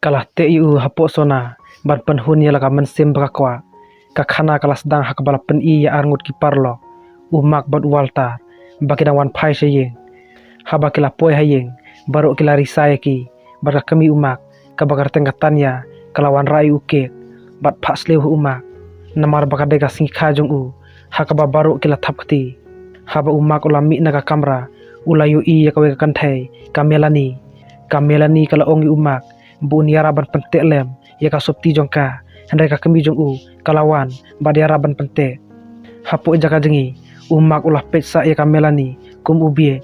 kalah te yu hapok sona ban penhun ya laka mensim bakakwa kakhana kalas dang hakbala pen I ya arngut ki parlo umak bat walta bakina wan pai seyeng haba kila poi hayeng baru kila risaya ki barka kami umak kabakar tenggatan kalawan rai uke bat pak sleu umak namar bakade ka singi kajong u hakaba baru kila thapkati haba umak ulami naga kamra ulayu I ya kawe kanthai kamelani kala ongi umak bun yaraban pentek lem ya ka sopti jongka hendai ka kemi jong u kalawan bad yaraban pentek hapo jaka jengi umak ulah petsa ya kamelani kum ubie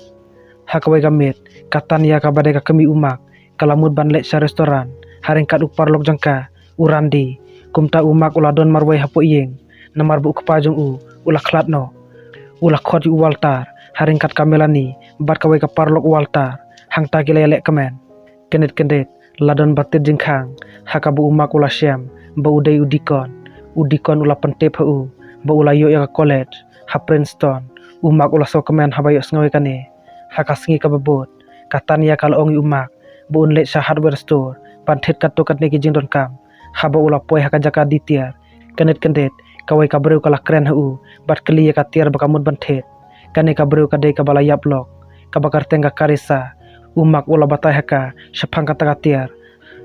hakawai gamet katan ya ka badai ka kemi umak kalamud ban lek sa restoran hareng kat upar lok jongka urandi kumta umak ulah don marwai hapo yeng namar bu kepajong u ulah klatno ulah khot yu waltar hareng kat kamelani bat kawai ka parlok waltar hang ta gila lek kemen kendet ladon batir jengkhang hakabu umak ulah syam ba udai udikon ulah pentep hu ba ulah yo ya college ha Princeton umak ulah so kemen habayo sengawi kane hakasingi ka babot katan ya kala ongi umak bu unlet sa hardware store panthet katokat ne ki jingdon kam haba ulah poi hakajaka ditiar kendet kawai ka breu kala kren hu bat kli ya ka tiar bakamud banthet kane ka breu ka dei ka bala yap lok ka bakar tengga karisa umak ulah batai haka syapang kata katiar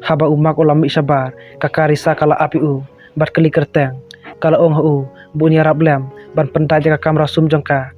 haba umak ulah mi sabar kakarisa kala api bat keli kerteng kala ong hu bu nyarap lem ban pentai jaga kamera sum jongka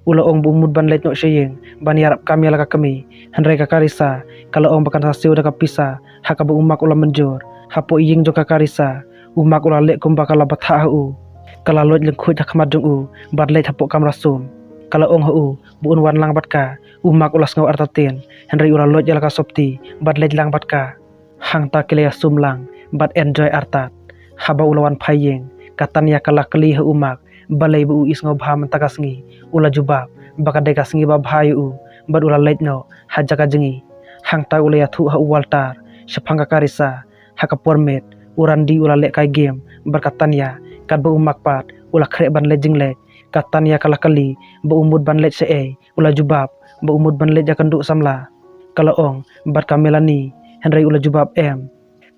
ula ong bu mud ban let no syeng ban yarap kami ala kami hendrai kakarisa kala ong bakan sasiu daka pisa haka bu umak ulah menjur hapo iying jongka karisa umak ulah lek kumba kala batha hu kala lot lengkhut hakmat jong bat let hapo kamera sum kala ong hu bu wan lang batka umak ulas ngau artatin hendrai ulah lot jala ka sopti bat let lang batka hang ta kilaya sumlang bat enjoy artat haba ulawan phayeng katan ya kala keli hu umak balai bu is ngau bha mentaka sengi ulah jubab bakade ka sengi ba bhayu bat ulah let no hajaka jengi hang ta ulaya thu ha waltar syapanga karisa haka pormet urandi ulah lek kai game berkatan ya kat bu umak pat ulah khrek ban lejing lek katan ya kala kali bu umud ban let se ulah jubab bu umud ban let jakanduk samla kala ong bat kamelani hendrai ulah jubab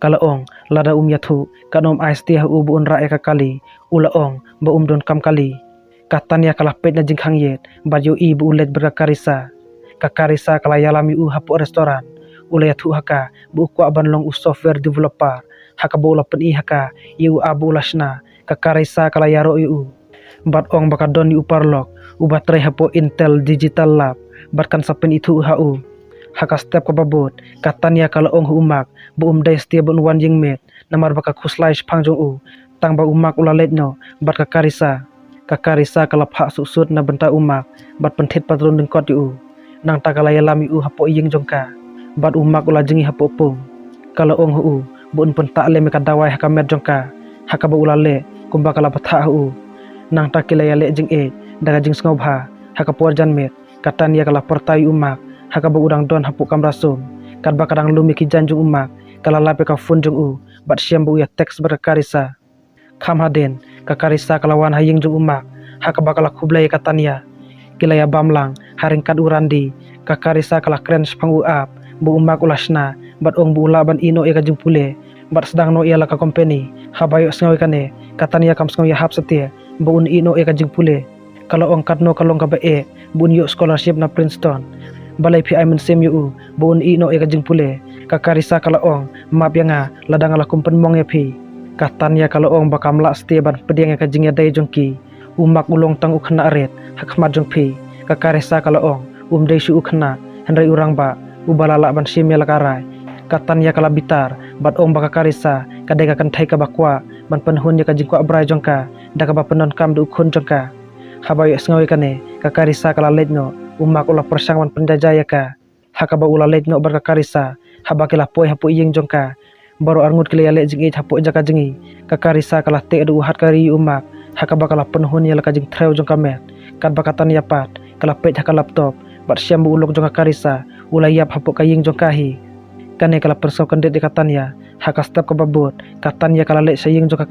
kala ong lada yathu kanom aisti ha bu unra eka kali ula ong ba don kam kali katan ya kala pet na jingkhang yet bat yo I bu ulet berkakarisa kakarisa kala yalami hapo restoran ula yathu haka bu kwa ban long software developer haka bu ulah pen I haka yu abu lasna kakarisa kala yaro bat ong bakadon yu parlok ubatrai hapo Intel Digital Lab batkan sapen itu haka step kababot katan ya kala ong umak bu dai stia bun wan jing met namar baka khuslai pangjong tang ba umak ulah letno bat kakarisa kala phak susut na benta umak bat penthet patron dengkot nang ta kala yalami hapo ying jongka bat umak ulah jengi hapo pung kala ong bun pentak le meka dawai haka met jongka haka ba ulah le kumba kala patha nang ta kila ya le jing daga jing ngau bha haka porjan met katan ya kala pertai umak haka ba udang don hapo kamrasum kat ba kadang lumi ki janjung umak kala lape ka funjung bat syam bu ya teks berkarisa kham haden kakarisa kalawan haying jung umak haka ba kala kublai katania kila ya bamlang haring kat urandi kakarisa kala kren spangu ap bu umak ulasna bat ong bu laban ino eka jung pule bat sedang no ia laka company habayo sengawi kane katania kam sengawi hap setia bu un ino eka jung pule kalau ong katno kalong ka ba bun yo scholarship na Princeton balai pi ai mensem yu bu un ino eka jung pule kakarisa kala ong map yanga ladang ala kumpen mong ya pi katanya kalau ong bakam la setia ban pediang eka jing ya dai jongki umak ulong tang ukhna aret hakmat jong pi kakarisa kala ong dai su ukhna hendrai urang ba ubalala ban sim ya lakarai katanya kala bitar bat ong bakakarisa kadai ka kanthai ka bakwa ban penhun ya ka jingkwa brai jongka daka ba penon kam du khun jongka habayo sengawi kane kakarisa kala letno umak ulah persang ban penjajaya ka haka ba ulah letno berkakarisa habakila poi hapo ying jongka baru arngut kile yale jing hapo jaka jengi kakarisa kala te du hat kari umak haka ba kala penhun ya laka jing treu jongka met kat bakatan ya pat kala pet haka laptop bat syam bu ulok jongka karisa ulah yap hapo kaying jongka hi kane kala persau kandet di katanya haka step kababot katanya kala le saying jongka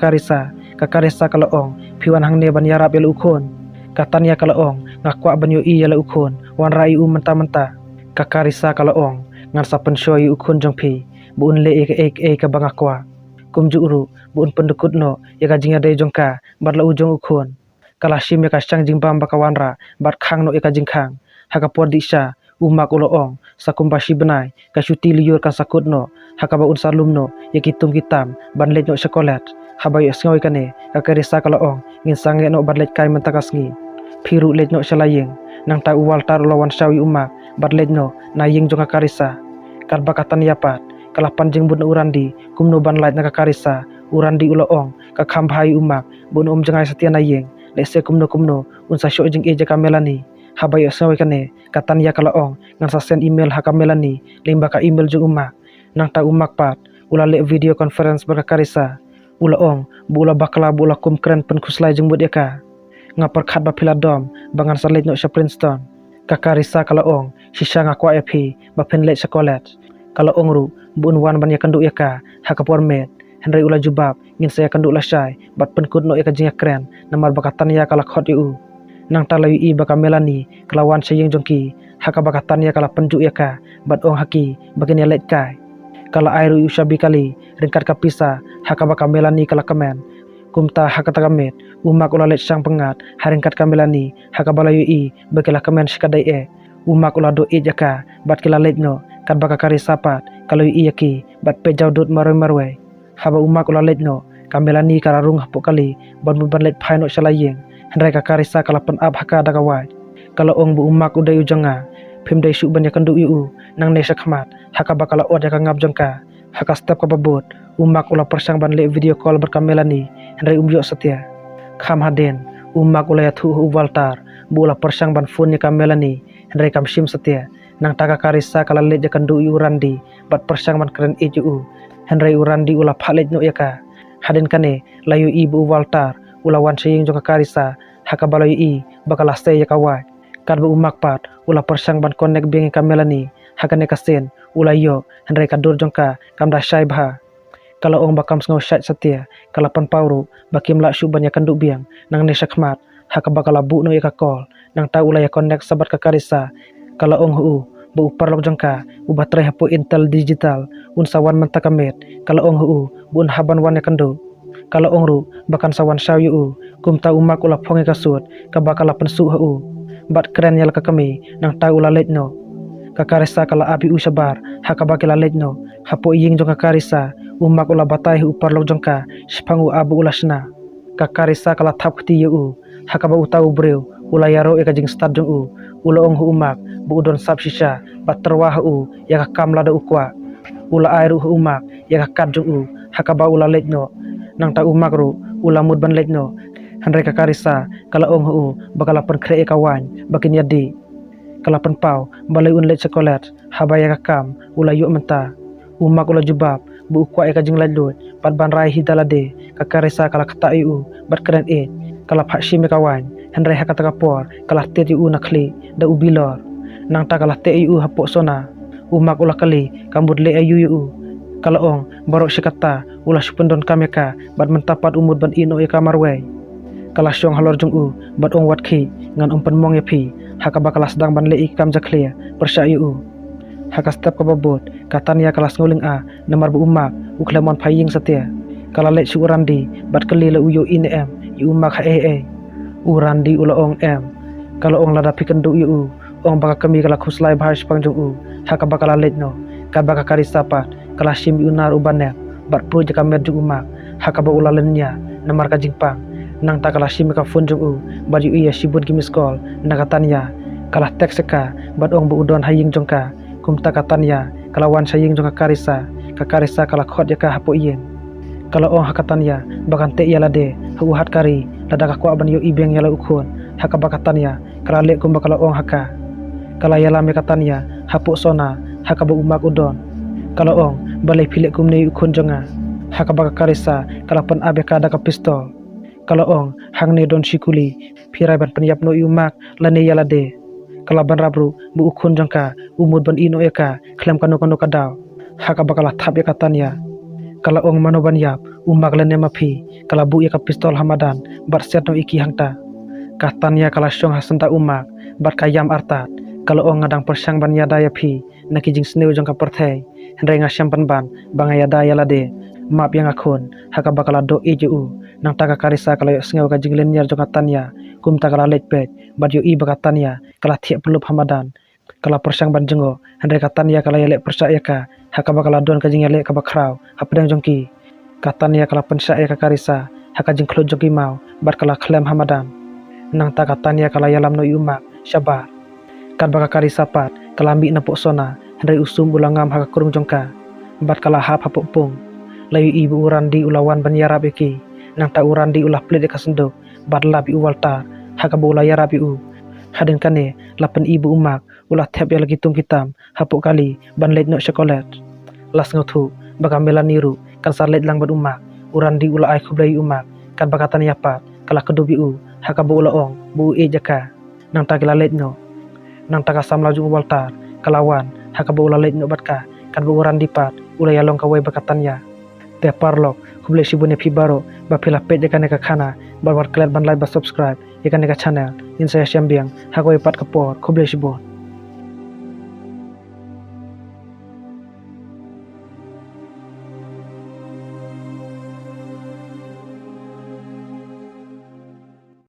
kakarisa kala ong piwan hangne ban yarap ya ukhon katanya kala ong ngakwa ban yo I ya ukhon wan rai mentah-mentah kakarisa kala ong ngan sapen shoy ukhon jongpi buun le ka bangakwa kumju uru buun pendukut no ka jinga dai jongka bat la ujong ukhon kala shim ka chang jing bam bakawanra bat khang no ka jingkhang haka por disha umak ulo ong sakum bashi benai ka syuti liur ka sakut no haka ba un salum no kitum kitam ban let no sekolat habai asngoi kane ka kerisa kala ong ngin sange no bat let kai mentakas ngi phiru let no salayeng nang ta uwaltar lawan sawi umak bat let no na ying jonga karisa kal bakatan yapat kala panjing bun urandi kumno ban light naka karisa urandi ulo ong ka khambhai umak bun jangai setia na yeng lese kumno unsa syo jing eja kamelani habai asngoi kane katan ya kala ong ngan sa send email ha kamelani limba ka email jung umak nang ta umak pat ula le video conference baka karisa ula ong bu ula bakla bu ula kum kren pen khuslai jung bud yaka ngapar khat ba phila dom bangan sa let no sha Princeton ka karisa kala ong sisa ngakwa epi ba pen let sekolat kala ong ru bun wan ban yakan du yaka hakapor met henry ula jubab ngin saya kandu la syai bat pen kut no yaka jinga kren namar bakatan ya kala khot yu nang talayu i baka melani kelawan sayeng jongki haka bakatan ya kala penju yaka bat ong haki bagin ya let kai kala airu yu shabi kali ringkat kapisa haka baka melani kala kemen kumta haka tagamet umak ula let sang pengat haringkat kamelani haka balayu i bakila kemen sikadai umak ula do jaka bat kila let no kat baka kari sapat kalau i yaki bat pejau dut marwe haba umak ula let no kamelani kararung hapuk kali ban let phaino salayeng hendrai ka karisa kala pen ab haka dagawai kalau ong bu umak udai ujanga phim dai su ban yakan du yu nang ne sakhmat haka bakala od yaka ngap jongka haka step ka babot umak ula persang ban le video call berkamelani hendrai umjo setia kham haden umak ula yathu uvaltar bu ula persang ban phone yaka melani hendrai kam sim setia nang taka karisa kala le jakan du yu randi bat persang ban keren eju hendrai urandi ula phalet no yaka haden kane layu ibu uvaltar ula wan saying jonga karisa haka balayu i bakala stay yaka wa kad bu umak pat ula persang ban connect beng kamelani haka ne kasen ula yo hendrai kadur jongka kamda syai bha kala ong bakam sngo syat setia kala pan pauru bakim la syu ban yakan du biang nang ne sakmat haka bakala bu no yaka call nang ta ula ya connect sabat ka karisa kala ong hu bu parlok jongka u baterai hapo intel digital un sawan mentakamet kala ong hu bun haban wan yakan du kala ong ru bakan sawan sayu kumta umak ula phonge kasut ka bakala pensu hu bat keren yal ka kami nang ta ula let no ka karisa kala abi u sabar haka bakila let no hapo ying jongka karisa umak ula batai hu parlok jongka spangu abu ula sna ka karisa kala thap khti yu haka ba utau breu ula yaro eka jing start jong ula ong hu umak bu udon sap sisa bat terwa hu yaka kamla da ukwa ula airu hu umak yaka kat jong haka ba ula let no nang ta umak ru ula mud ban let no handrai ka karisa kala ong hu bakala pen kre eka wan bakin yadi kala pen pau balai un let sekolat haba yaka kam ula yu menta umak ula jubab bu ukwa eka jing ladut pat ban rai hidalade ka karisa kala kata yu bat keren kala phashi me kawan hendrai haka taka por kala te yu nakli da ubilor nang ta kala te yu hapo sona umak ula kali kambut le yu kala ong barok sikata ula supendon kameka bat mentapat umud ban ino ya kamarwe kala syong halor jung bat ong wat khi ngan umpen mong yapi haka bakala sedang ban le ikam jaklia persya yu haka step ka babot katania kala nguling namar bu umak uklemon phaying setia kala le surandi bat kali le uyo inem yu umak urandi ula ong kala ong lada pikendu yu ong baka kami kala khuslai bhai pangjung haka bakala let no ka baka karisa pat kala sim unar ubanek bat pro jaka merju umak haka ba ulalenya namar ka jingpang nang ta kala sim ka phone jung baju iya sibut gimis call nakatanya kala teks ka bat ong bu udon haying jongka kumta katanya kala wan saying jongka karisa ka karisa kala khot jaka hapo yen kala ong hakatanya bakan te yala de hu hat kari lada ka ko ban yo ibeng yala ukhon haka bakatanya kala le kum bakala ong haka kala yala me katanya hapo sona haka ba umak udon kala ong balai pilek kumne ukhon jonga haka baka karisa kala pen abe kada ka pistol kala ong hangne don sikuli pirai ban penyap no umak lane yala de kala ban rabru bu ukhon jongka umud ban ino eka klem kanu kadaw haka bakala thap ya katanya kala ong mano ban yap umak lane mapi kala bu ya ka pistol hamadan bar set no iki hangta katanya kala syong hasenta umak bar kayam artat kala ong ngadang persang ban yada yapi nakijing sneu jongka perthai hendrai ngasyam ban bangaya da yala de map yang akun haka bakala do eju nang taka karisa kala sengaw ka jinglen nyar jonga tanya kum takala letpet badyo i baka tanya kala thiap pelup hamadan kala persang ban jengo hendrai ka tanya kala yale persaya ka haka bakala don ka jingale ka bakrau hapdang jongki ka tanya kala pensaya ka karisa haka jingklo jongki mau bar kala klem hamadan nang taka tanya kala yalam no yumak syabar kan baka karisa pat kala ambi napok sona hendrai usum ulangam haka kurung jongka bat kala hap hapok pung layu ibu urandi ulawan banyara beki nang ta urandi ulah plit ka sendok badla bi uwalta haka bola yara bi u hadin kane lapen ibu umak ulah thep ya lagi tum kitam hapok kali ban let no chocolate las ngothu baka melaniru kan sarlet lang bad umak urandi ulah ai khublai umak kan baka tan yapa kala kedubi u haka bola ong bu e jaka nang ta kala let no nang ta ka samlaju uwalta kalawan haka bola let no batka kan bu urandi pat ulah yalong ka wai bakatan ya te parlok khuble shibune phi baro ba phila page ekane ka khana barbar kler ban like ba subscribe ekane ka channel in saya syambiang hagoi pat kapor khuble shibon